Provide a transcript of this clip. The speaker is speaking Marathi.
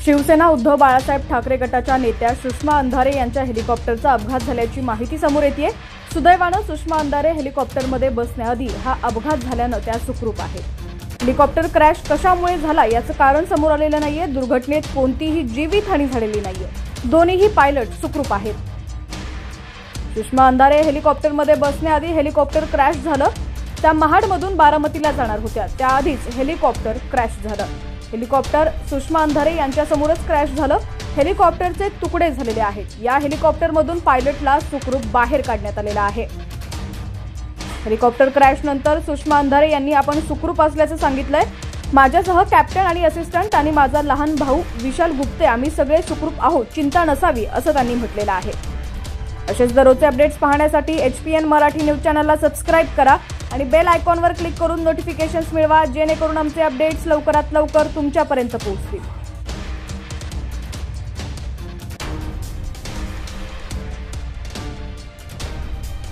शिवसेना उद्धव बाळासाहेब ठाकरे गटाच्या नेत्या सुषमा अंधारे यांच्या हेलिकॉप्टरचा अपघात झाल्याची माहिती समोर येते। सुदैवानं सुषमा अंधारे हेलिकॉप्टरमध्ये बसण्याआधी हा अपघात झाल्यानं त्या सुखरूप आहेत। हेलिकॉप्टर क्रॅश कशामुळे झाला याचं कारण समोर आलेलं नाहीये। दुर्घटनेत कोणतीही जीवितहानी झालेली नाहीये। दोन्हीही पायलट सुखरूप आहेत। सुषमा अंधारे हेलिकॉप्टरमध्ये बसण्याआधी हेलिकॉप्टर क्रॅश झालं। त्या महाडमधून बारामतीला जाणार होत्या, त्याआधीच हेलिकॉप्टर क्रॅश झालं। हेलिकॉप्टर सुषमा अंधारे यांच्यासमोरच क्रॅश झालं। हेलिकॉप्टरचे तुकडे झालेले आहेत। या हेलिकॉप्टरमधून पायलटला सुखरूप बाहेर काढण्यात आलेलं आहे। हेलिकॉप्टर क्रॅश नंतर सुषमा अंधारे यांनी आपण सुखरूप असल्याचं सांगितलंय। माझ्यासह कॅप्टन आणि असिस्टंट आणि माझा लहान भाऊ विशाल गुप्ते आम्ही सगळे सुखरूप आहोत, चिंता नसावी असं त्यांनी म्हटलेलं आहे। असेच दररोजचे अपडेट्स पाहण्यासाठी HPN मराठी न्यूज चॅनलला सबस्क्राइब करा आणि बेल आयकॉनवर क्लिक करून नोटिफिकेशन्स मिळवा, जेणेकरून आमचे अपडेट्स लवकरात लवकर तुमच्यापर्यंत पोहोचतील।